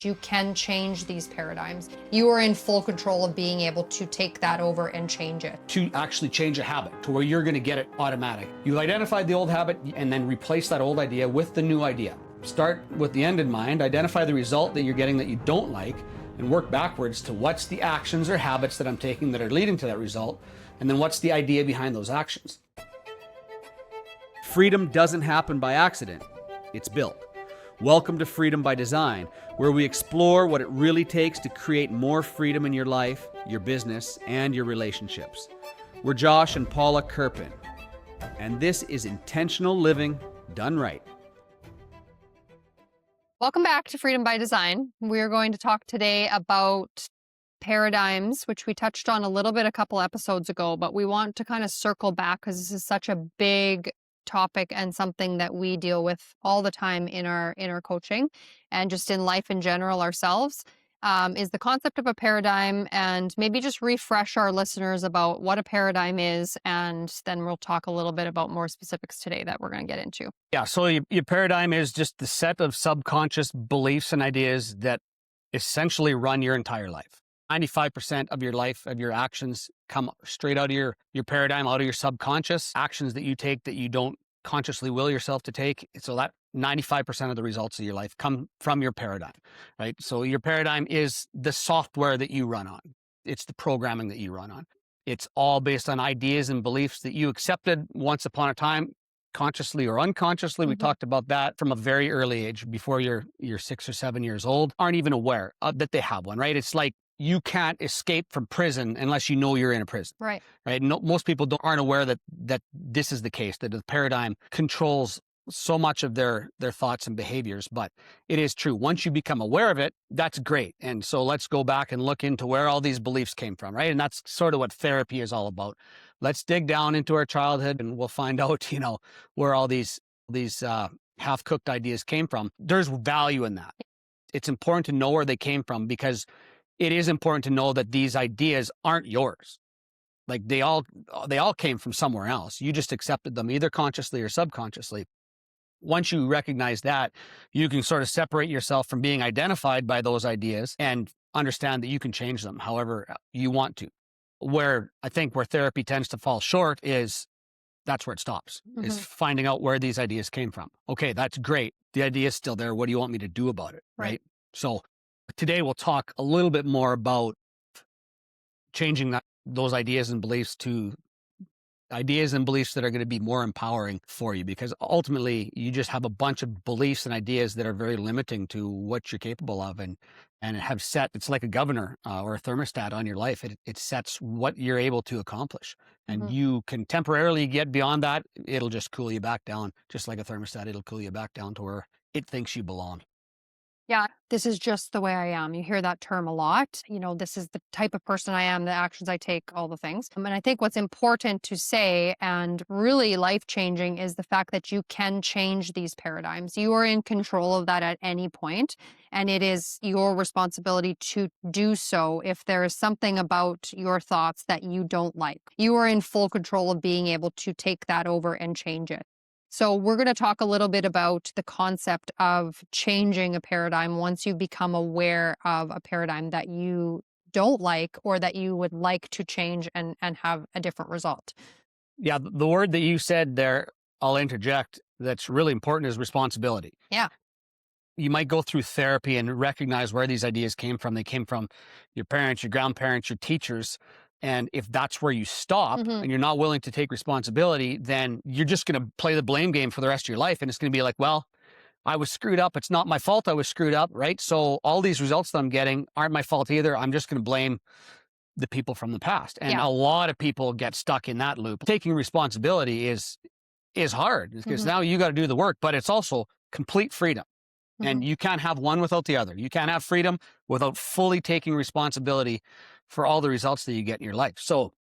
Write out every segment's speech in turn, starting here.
You can change these paradigms. You are in full control of being able to take that over and change it. To actually change a habit to where you're going to get it automatic. You've identified the old habit and then replace that old idea with the new idea. Start with the end in mind, identify the result that you're getting that you don't like, and work backwards to what's the actions or habits that I'm taking that are leading to that result, and then what's the idea behind those actions. Freedom doesn't happen by accident, it's built. Welcome to Freedom by Design, where we explore what it really takes to create more freedom in your life, your business, and your relationships. We're Josh and Paula Kirpin, and this is intentional living done right. Welcome back to Freedom by Design. We're going to talk today about paradigms, which we touched on a little bit a couple episodes ago, but we want to kind of circle back because this is such a big topic and something that we deal with all the time in our coaching and just in life in general ourselves, is the concept of a paradigm, and maybe just refresh our listeners about what a paradigm is, and then we'll talk a little bit about more specifics today that we're going to get into. Yeah, so your paradigm is just the set of subconscious beliefs and ideas that essentially run your entire life. 95% of your life, of your actions, come straight out of your paradigm, out of your subconscious. Actions that you take that you don't consciously will yourself to take. So that 95% of the results of your life come from your paradigm, right? So your paradigm is the software that you run on. It's the programming that you run on. It's all based on ideas and beliefs that you accepted once upon a time, consciously or unconsciously. We talked about that from a very early age, before you're 6 or 7 years old, aren't even aware that they have one, right? It's like you can't escape from prison unless you know you're in a prison. Right. Right. No, most people aren't aware that this is the case, that the paradigm controls so much of their thoughts and behaviors. But it is true. Once you become aware of it, that's great. And so let's go back and look into where all these beliefs came from, right? And that's sort of what therapy is all about. Let's dig down into our childhood and we'll find out, where all these half-cooked ideas came from. There's value in that. It's important to know where they came from, because it is important to know that these ideas aren't yours. Like they all came from somewhere else. You just accepted them either consciously or subconsciously. Once you recognize that, you can sort of separate yourself from being identified by those ideas and understand that you can change them however you want to. Where therapy tends to fall short is that's where it stops, is finding out where these ideas came from. Okay, that's great. The idea is still there. What do you want me to do about it? Right? So today we'll talk a little bit more about changing those ideas and beliefs to ideas and beliefs that are going to be more empowering for you, because ultimately you just have a bunch of beliefs and ideas that are very limiting to what you're capable of, and have set, it's like a governor or a thermostat on your life. It sets what you're able to accomplish, and you can temporarily get beyond that. It'll just cool you back down, just like a thermostat. It'll cool you back down to where it thinks you belong. Yeah, this is just the way I am. You hear that term a lot. This is the type of person I am, the actions I take, all the things. And I think what's important to say and really life-changing is the fact that you can change these paradigms. You are in control of that at any point, and it is your responsibility to do so if there is something about your thoughts that you don't like. You are in full control of being able to take that over and change it. So we're going to talk a little bit about the concept of changing a paradigm once you become aware of a paradigm that you don't like or that you would like to change and have a different result. Yeah, the word that you said there, I'll interject, that's really important, is responsibility. Yeah. You might go through therapy and recognize where these ideas came from. They came from your parents, your grandparents, your teachers. And if that's where you stop and you're not willing to take responsibility, then you're just going to play the blame game for the rest of your life. And it's going to be like, well, I was screwed up. It's not my fault I was screwed up, right? So all these results that I'm getting aren't my fault either. I'm just going to blame the people from the past. And a lot of people get stuck in that loop. Taking responsibility is hard, because now you got to do the work, but it's also complete freedom. And you can't have one without the other. You can't have freedom without fully taking responsibility for all the results that you get in your life. So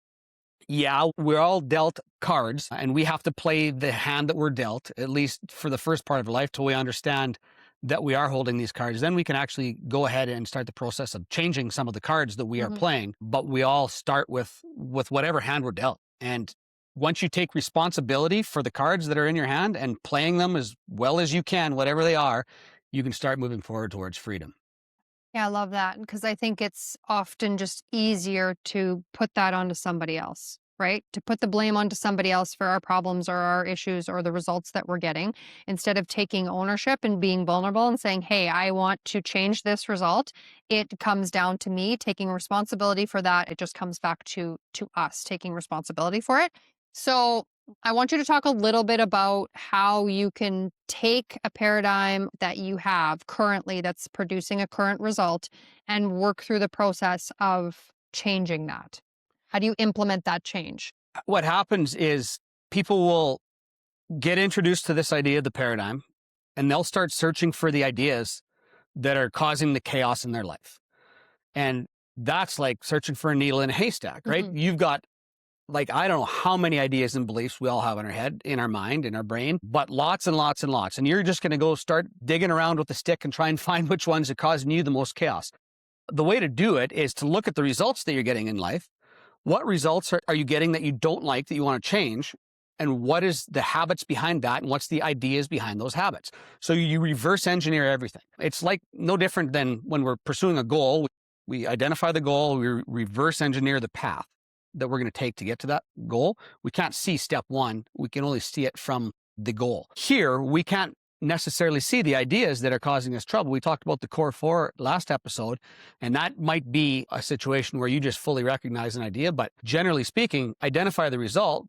yeah, we're all dealt cards, and we have to play the hand that we're dealt, at least for the first part of our life, till we understand that we are holding these cards. Then we can actually go ahead and start the process of changing some of the cards that we are playing. But we all start with whatever hand we're dealt. And once you take responsibility for the cards that are in your hand and playing them as well as you can, whatever they are, you can start moving forward towards freedom. Yeah, I love that because I think it's often just easier to put that onto somebody else, right? To put the blame onto somebody else for our problems or our issues or the results that we're getting instead of taking ownership and being vulnerable and saying, "Hey, I want to change this result." It comes down to me taking responsibility for that. It just comes back to us taking responsibility for it. So, I want you to talk a little bit about how you can take a paradigm that you have currently that's producing a current result and work through the process of changing that. How do you implement that change? What happens is people will get introduced to this idea of the paradigm, and they'll start searching for the ideas that are causing the chaos in their life. And that's like searching for a needle in a haystack, right? Mhm. You've got, like, I don't know how many ideas and beliefs we all have in our head, in our mind, in our brain, but lots and lots and lots. And you're just going to go start digging around with a stick and try and find which ones are causing you the most chaos. The way to do it is to look at the results that you're getting in life. What results are you getting that you don't like, that you want to change? And what is the habits behind that? And what's the ideas behind those habits? So you reverse engineer everything. It's like no different than when we're pursuing a goal. We identify the goal, we reverse engineer the path that we're going to take to get to that goal. We can't see step one. We can only see it from the goal. Here, we can't necessarily see the ideas that are causing us trouble. We talked about the core four last episode, and that might be a situation where you just fully recognize an idea. But generally speaking, identify the result,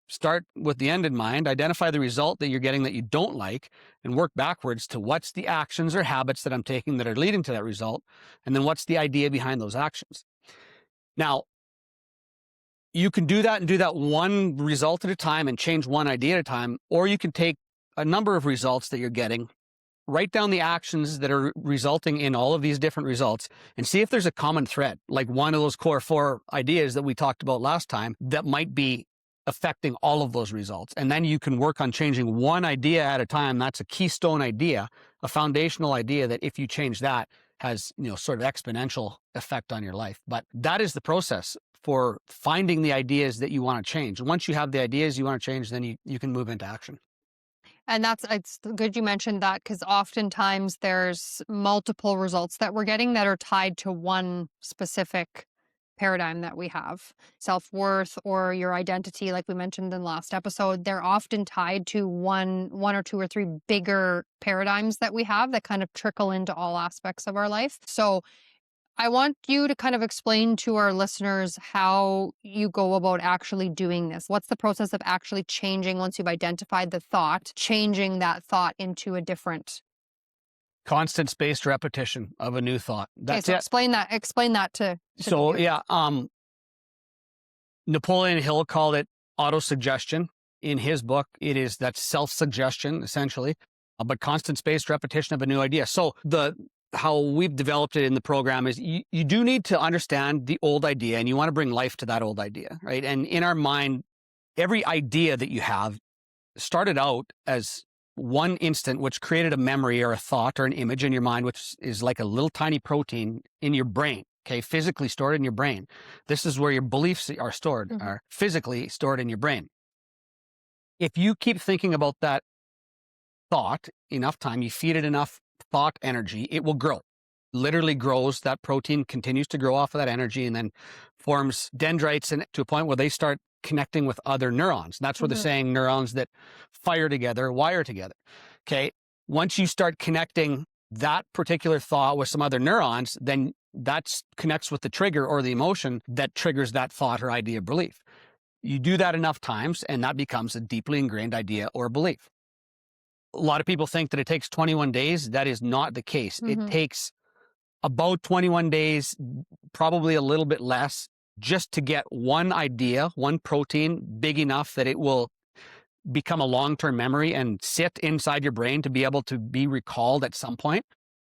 start with the end in mind, identify the result that you're getting that you don't like, and work backwards to what's the actions or habits that I'm taking that are leading to that result, and then what's the idea behind those actions. Now, you can do that and do that one result at a time and change one idea at a time, or you can take a number of results that you're getting, write down the actions that are resulting in all of these different results, and see if there's a common thread, like one of those core four ideas that we talked about last time that might be affecting all of those results. And then you can work on changing one idea at a time. That's a keystone idea, a foundational idea that if you change that has, sort of exponential effect on your life. But that is the process for finding the ideas that you want to change. Once you have the ideas you want to change, then you can move into action. And it's good you mentioned that because oftentimes there's multiple results that we're getting that are tied to one specific paradigm that we have. Self-worth or your identity, like we mentioned in the last episode, they're often tied to one or two or three bigger paradigms that we have that kind of trickle into all aspects of our life. So I want you to kind of explain to our listeners how you go about actually doing this. What's the process of actually changing once you've identified the thought, changing that thought into a different. Constant spaced repetition of a new thought. Okay, That's so it. explain that to the So viewers. yeah, Napoleon Hill called it autosuggestion. In his book, that's self-suggestion essentially, but constant spaced repetition of a new idea. So how we've developed it in the program is you do need to understand the old idea and you want to bring life to that old idea, right? And in our mind, every idea that you have started out as one instant, which created a memory or a thought or an image in your mind, which is like a little tiny protein in your brain, okay, physically stored in your brain. This is where your beliefs are stored, Mhm. are physically stored in your brain. If you keep thinking about that thought enough time, you feed it enough thought energy, it will grow. Literally grows. That protein continues to grow off of that energy and then forms dendrites to a point where they start connecting with other neurons. And that's where the Mhm. saying neurons that fire together wire together. Okay. Once you start connecting that particular thought with some other neurons, then that connects with the trigger or the emotion that triggers that thought or idea belief. You do that enough times and that becomes a deeply ingrained idea or belief. A lot of people think that it takes 21 days. That is not the case. It Mhm. takes about 21 days, probably a little bit less, just to get one idea, one protein big enough that it will become a long-term memory and sit inside your brain to be able to be recalled at some point.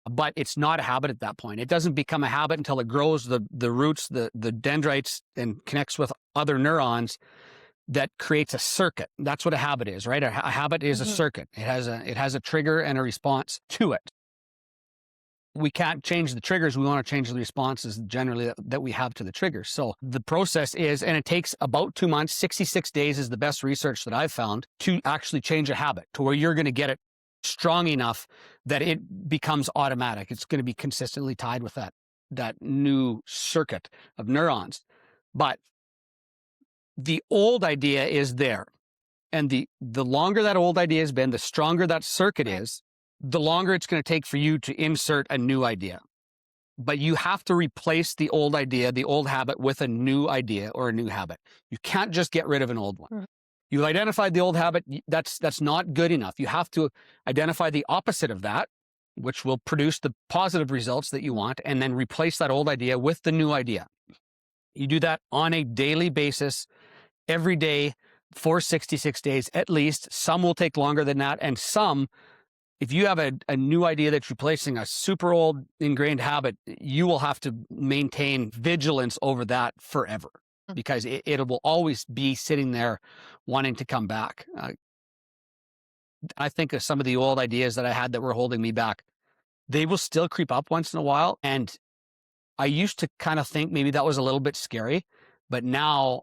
But it's not a habit at that point. It doesn't become a habit until it grows the roots, the dendrites, and connects with other neurons that creates a circuit. That's what a habit is, right? A habit is a Mhm. circuit. It has a trigger and a response to it. We can't change the triggers. We want to change the responses generally that we have to the triggers. So the process is, and it takes about 2 months, 66 days is the best research that I've found to actually change a habit to where you're going to get it strong enough that it becomes automatic. It's going to be consistently tied with that new circuit of neurons. But the old idea is there. And the longer that old idea has been, the stronger that circuit Right. is, the longer it's going to take for you to insert a new idea. But you have to replace the old idea, the old habit, with a new idea or a new habit. You can't just get rid of an old one. Mhm. You've identified the old habit. That's not good enough. You have to identify the opposite of that, which will produce the positive results that you want, and then replace that old idea with the new idea. You do that on a daily basis, every day, for 66 days at least. Some will take longer than that, and some, if you have a new idea that's replacing a super old ingrained habit, you will have to maintain vigilance over that forever, because it will always be sitting there wanting to come back. I think of some of the old ideas that I had that were holding me back. They will still creep up once in a while. And I used to kind of think maybe that was a little bit scary, but now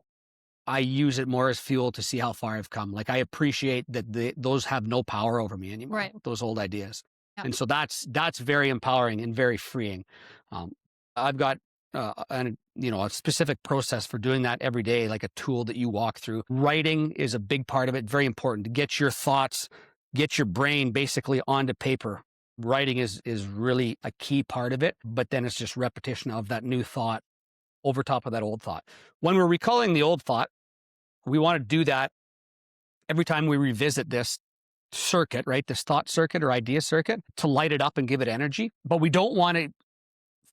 I use it more as fuel to see how far I've come. Like, I appreciate that those have no power over me anymore, Right. those old ideas. Yeah. And so that's very empowering and very freeing. I've got a specific process for doing that every day, like a tool that you walk through. Writing is a big part of it. Very important to get your thoughts, get your brain basically onto paper. Writing is really a key part of it, but then it's just repetition of that new thought over top of that old thought. When we're recalling the old thought, we want to do that every time we revisit this circuit, right? This thought circuit or idea circuit, to light it up and give it energy. But we don't want to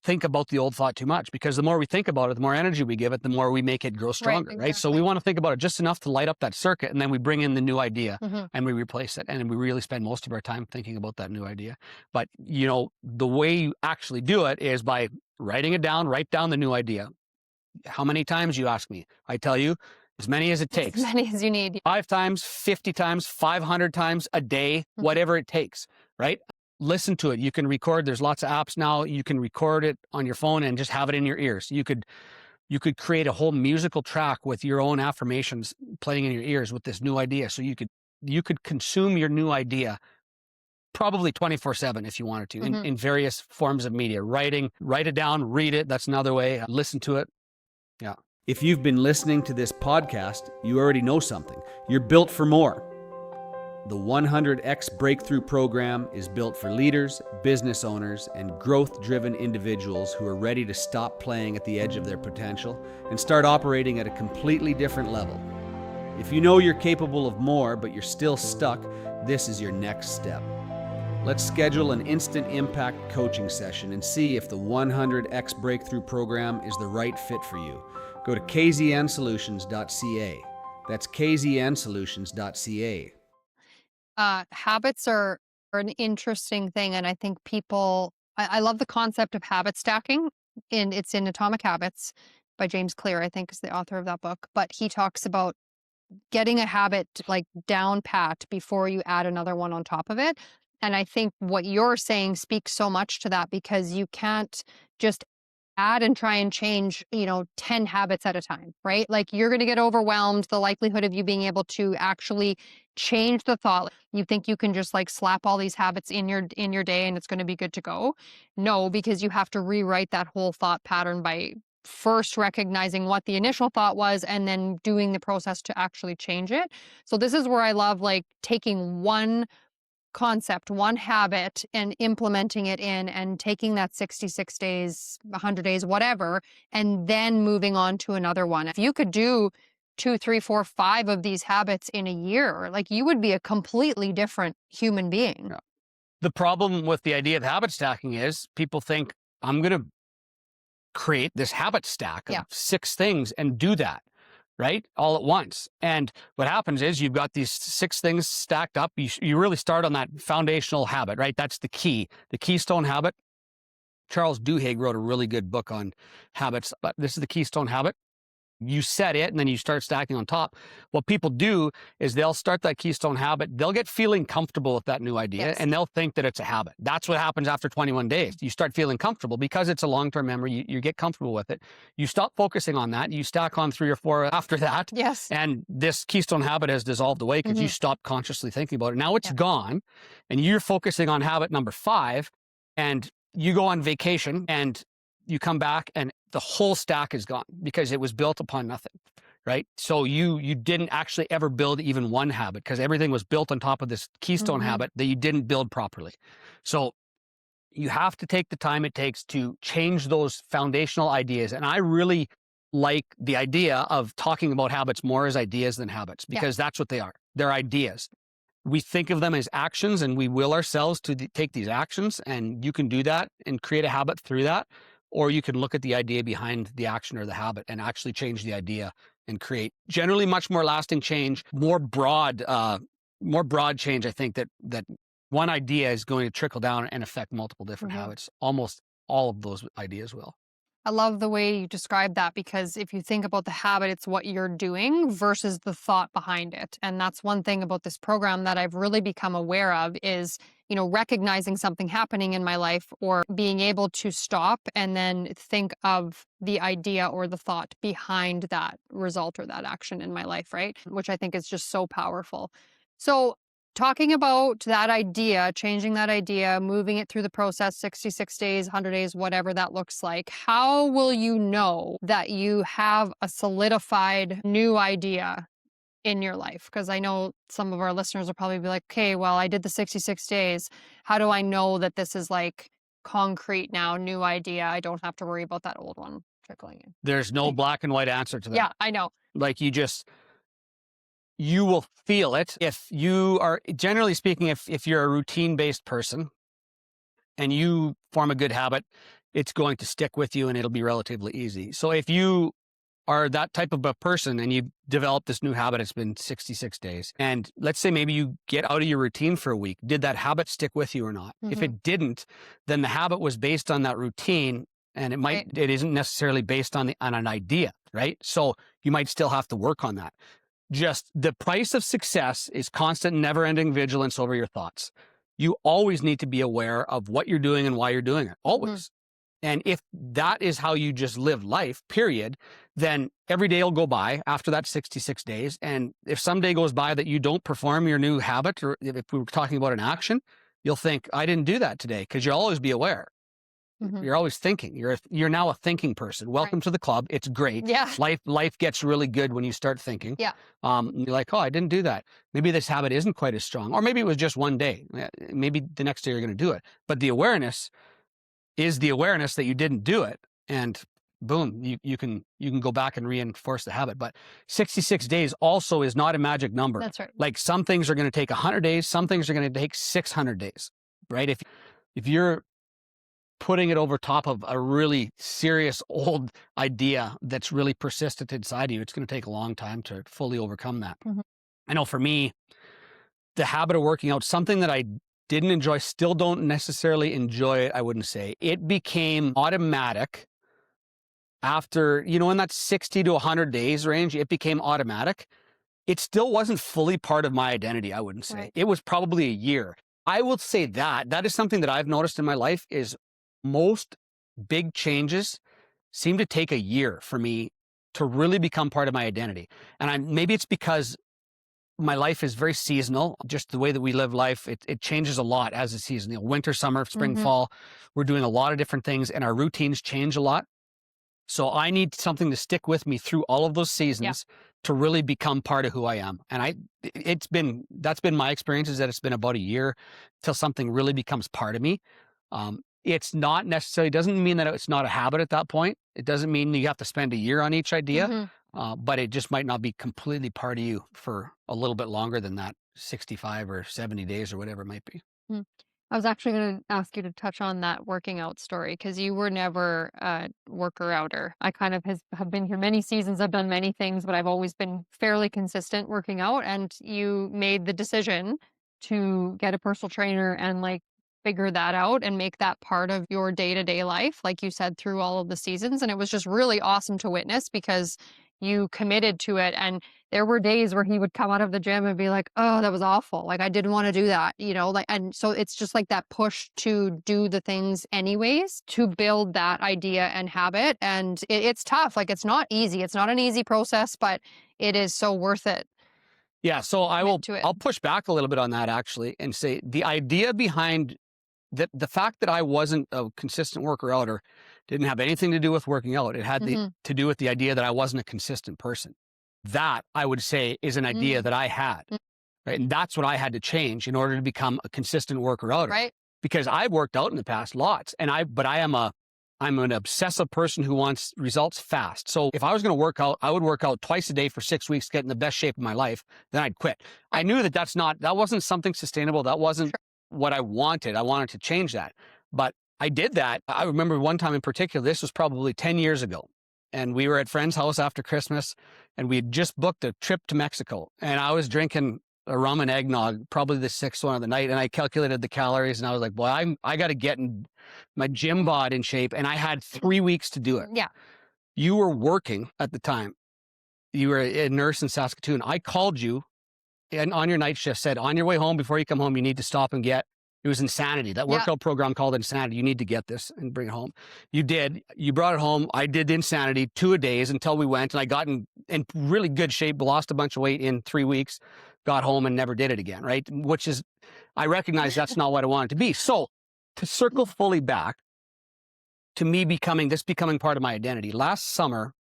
think about the old thought too much, because the more we think about it, the more energy we give it, the more we make it grow stronger, right? So we want to think about it just enough to light up that circuit, and then we bring in the new idea and we replace it. And we really spend most of our time thinking about that new idea. But, the way you actually do it is by writing it down. Write down the new idea. How many times, you ask me? I tell you, as many as it takes. As many as you need. 5 times, 50 times, 500 times a day, whatever it takes, right? Listen to it. You can record. There's lots of apps now. You can record it on your phone and just have it in your ears. You could create a whole musical track with your own affirmations playing in your ears with this new idea. So you could consume your new idea probably 24/7 if you wanted to, in various forms of media. Write it down, read it. That's another way. Listen to it. Yeah. If you've been listening to this podcast, you already know something. You're built for more. The 100X Breakthrough Program is built for leaders, business owners, and growth-driven individuals who are ready to stop playing at the edge of their potential and start operating at a completely different level. If you know you're capable of more, but you're still stuck, this is your next step. Let's schedule an instant impact coaching session and see if the 100X Breakthrough Program is the right fit for you. Go to kznsolutions.ca. That's kznsolutions.ca. Habits are an interesting thing, and I think I love the concept of habit stacking. It's in Atomic Habits by James Clear, I think, is the author of that book. But he talks about getting a habit like down pat before you add another one on top of it. And I think what you're saying speaks so much to that, because you can't just add and try and change, 10 habits at a time, right? Like, you're going to get overwhelmed. The likelihood of you being able to actually change the thought, you think you can just like slap all these habits in your day and it's going to be good to go. No, because you have to rewrite that whole thought pattern by first recognizing what the initial thought was and then doing the process to actually change it. So this is where I love like taking one concept, one habit, and implementing it in and taking that 66 days, 100 days, whatever, and then moving on to another one. If you could do 2, 3, 4, 5 of these habits in a year, like, you would be a completely different human being. Yeah. The problem with the idea of habit stacking is people think, I'm going to create this habit stack of 6 things and do that, right? All at once. And what happens is you've got these 6 things stacked up. You really start on that foundational habit, right? That's the keystone habit. Charles Duhigg wrote a really good book on habits, but this is the keystone habit. You set it and then you start stacking on top. What people do is they'll start that keystone habit. They'll get feeling comfortable with that new idea Yes. and they'll think that it's a habit. That's what happens after 21 days. You start feeling comfortable because it's a long-term memory. You get comfortable with it. You stop focusing on that. You stack on 3 or 4 after that. Yes. And this keystone habit has dissolved away because you Mhm. stopped consciously thinking about it. Now it's Yeah. gone and you're focusing on habit number 5 and you go on vacation and you come back and the whole stack is gone because it was built upon nothing, right? So you didn't actually ever build even one habit because everything was built on top of this keystone Mhm. habit that you didn't build properly. So you have to take the time it takes to change those foundational ideas. And I really like the idea of talking about habits more as ideas than habits Yeah. because that's what they are. They're ideas. We think of them as actions and we will ourselves to take these actions, and you can do that and create a habit through that, or you can look at the idea behind the action or the habit and actually change the idea and create generally much more lasting change, more broad change. I think that one idea is going to trickle down and affect multiple different Mhm. habits. Almost all of those ideas will. I love the way you describe that because if you think about the habit, it's what you're doing versus the thought behind it. And that's one thing about this program that I've really become aware of is, recognizing something happening in my life or being able to stop and then think of the idea or the thought behind that result or that action in my life, right? Which I think is just so powerful. So, talking about that idea, changing that idea, moving it through the process, 66 days, 100 days, whatever that looks like, how will you know that you have a solidified new idea in your life? Because I know some of our listeners will probably be like, okay, well, I did the 66 days. How do I know that this is like concrete now, new idea? I don't have to worry about that old one trickling There's no in. black and white answer to Yeah, that. I know. Like you will feel it if you are, generally speaking, if you're a routine based person and you form a good habit, it's going to stick with you and it'll be relatively easy. So if you are that type of a person and you develop this new habit, it's been 66 days. And let's say maybe you get out of your routine for a week. Did that habit stick with you or not? If Hmm. it didn't, then the habit was based on that routine and Right. it isn't necessarily based on an idea, right? So you might still have to work on that. Just the price of success is constant, never ending vigilance over your thoughts. You always need to be aware of what you're doing and why you're doing it. Hmm. Always. And if that is how you just live life, period, then every day will go by after that 66 days. And if some day goes by that you don't perform your new habit, or if we were talking about an action, you'll think, I didn't do that today, because you'll always be aware. Hmm. You're always thinking. You're now a thinking person. Right. Welcome to the club. It's great. Yeah. Life gets really good when you start thinking. Yeah. You're like, oh, I didn't do that. Maybe this habit isn't quite as strong, or maybe it was just one day. Maybe the next day you're going to do it. But the awareness is the awareness that you didn't do it, and boom, you can go back and reinforce the habit. But 66 days also is not a magic number. That's right. Like some things are going to take 100 days, some things are going to take 600 days, right? If you're putting it over top of a really serious old idea that's really persistent inside you, it's going to take a long time to fully overcome that. Mhm. I know for me, the habit of working out, something that I didn't enjoy, still don't necessarily enjoy it, I wouldn't say. It became automatic after, in that 60 to 100 days range, it became automatic. It still wasn't fully part of my identity, I wouldn't say. Right. It was probably a year. I will say that is something that I've noticed in my life is most big changes seem to take a year for me to really become part of my identity. And maybe it's because my life is very seasonal. Just the way that we live life, it changes a lot as a season. Winter, summer, spring, Mhm. fall. We're doing a lot of different things, and our routines change a lot. So I need something to stick with me through all of those Yeah. seasons to really become part of who I am. And that's been my experience, is that it's been about a year till something really becomes part of me. It's not necessarily, doesn't mean that it's not a habit at that point. It doesn't mean you have to spend a year on each idea, Mhm. but it just might not be completely part of you for a little bit longer than that 65 or 70 days or whatever it might be. Mm. I was actually going to ask you to touch on that working out story because you were never a worker outer. I kind of have been here many seasons. I've done many things, but I've always been fairly consistent working out. And you made the decision to get a personal trainer and like figure that out and make that part of your day to day life, like you said, through all of the seasons. And it was just really awesome to witness because you committed to it. And there were days where he would come out of the gym and be like, "Oh, that was awful. Like I didn't want to do that," like, and so it's just like that push to do the things anyways to build that idea and habit. And it's tough. Like it's not easy. It's not an easy process, but it is so worth it. Yeah, so Commit to it. I'll push back a little bit on that actually and say the idea behind the fact that I wasn't a consistent worker outer didn't have anything to do with working out. It had Hmm. to do with the idea that I wasn't a consistent person. That I would say is an idea Mm. that I had, Mm. right? And that's what I had to change in order to become a consistent worker outer. Right? Because I've worked out in the past lots, but I'm an obsessive person who wants results fast. So if I was going to work out, I would work out twice a day for 6 weeks, get in the best shape of my life. Then I'd quit. I Right. knew that that wasn't something sustainable. That wasn't Sure. what I wanted. I wanted to change that. But I did that. I remember one time in particular, this was probably 10 years ago. And we were at friend's house after Christmas and we had just booked a trip to Mexico. And I was drinking a rum and eggnog, probably the sixth one of the night. And I calculated the calories and I was like, boy, I got to get in my gym bod in shape. And I had 3 weeks to do it. Yeah. You were working at the time. You were a nurse in Saskatoon. I called you and on your night shift said, on your way home, before you come home, you need to stop and get, it was Insanity. That Yeah. workout program called Insanity. You need to get this and bring it home. You did. You brought it home. I did Insanity 2-a-days until we went and I got in really good shape, lost a bunch of weight in 3 weeks, got home and never did it again, right? Which is, I recognize that's not what I wanted to be. So to circle fully back to me becoming part of my identity last summer.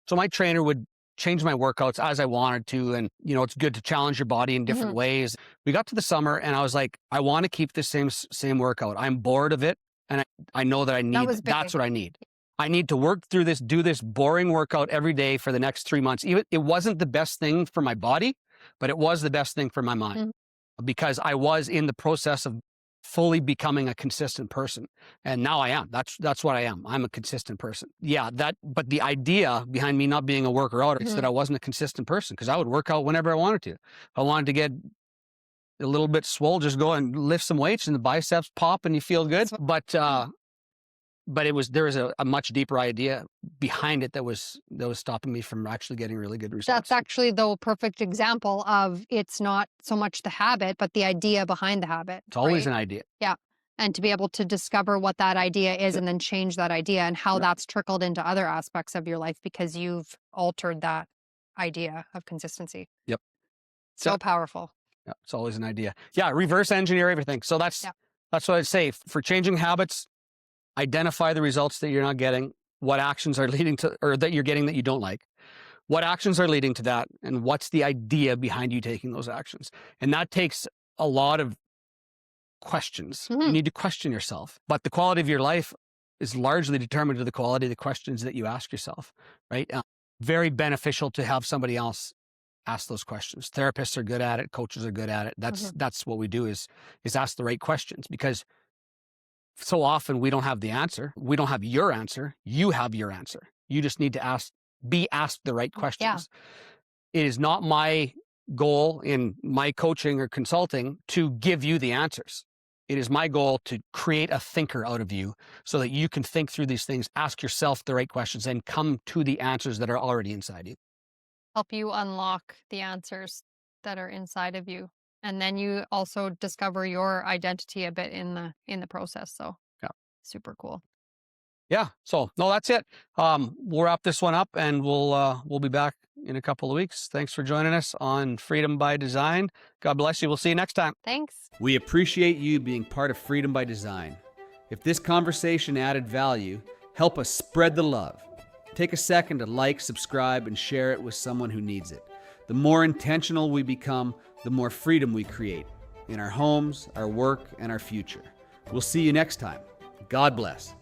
So my trainer would change my workouts as I wanted to. And, it's good to challenge your body in different Mhm. ways. We got to the summer and I was like, I want to keep the same workout. I'm bored of it. And I know that That was that's big. what I need. I need to work through this, do this boring workout every day for the next 3 months. Even it wasn't the best thing for my body, but it was the best thing for my mind Mhm. because I was in the process of fully becoming a consistent person. And now I am. That's what I am. I'm a consistent person. Yeah, but the idea behind me not being a worker out is that Mhm. I wasn't a consistent person because I would work out whenever I wanted to. If I wanted to get a little bit swole, just go and lift some weights and the biceps pop and you feel good. That's what- But there was a much deeper idea behind it that was stopping me from actually getting really good That's results. actually the perfect example of it's not so much the habit, but the idea behind the habit, It's always right? an idea. Yeah. And to be able to discover what that idea is Yep. and then change that idea and how Yep. that's trickled into other aspects of your life because you've altered that idea of consistency. Yep. So powerful. Yeah, it's always an idea. Yeah, reverse engineer everything. So Yeah. that's what I'd say. For changing habits, identify the results that you're not getting, what actions are leading to, or that you're getting that you don't like. What actions are leading to that, and what's the idea behind you taking those actions? And that takes a lot of questions. You Mhm. need to question yourself. But the quality of your life is largely determined by the quality of the questions that you ask yourself, right? Very beneficial to have somebody else ask those questions. Therapists are good at it. Coaches are good at it. Mhm. That's what we do is ask the right questions because so often we don't have the answer. We don't have your answer. You have your answer. You just need to be asked the right Yeah. questions. It is not my goal in my coaching or consulting to give you the answers. It is my goal to create a thinker out of you so that you can think through these things, ask yourself the right questions, and come to the answers that are already inside you. Help you unlock the answers that are inside of you. And then you also discover your identity a bit in the process. So Yeah. super cool. Yeah. So no, that's it. We'll wrap this one up and we'll be back in a couple of weeks. Thanks for joining us on Freedom by Design. God bless you. We'll see you next time. Thanks. We appreciate you being part of Freedom by Design. If this conversation added value, help us spread the love. Take a second to like, subscribe, and share it with someone who needs it. The more intentional we become, the more freedom we create in our homes, our work, and our future. We'll see you next time. God bless.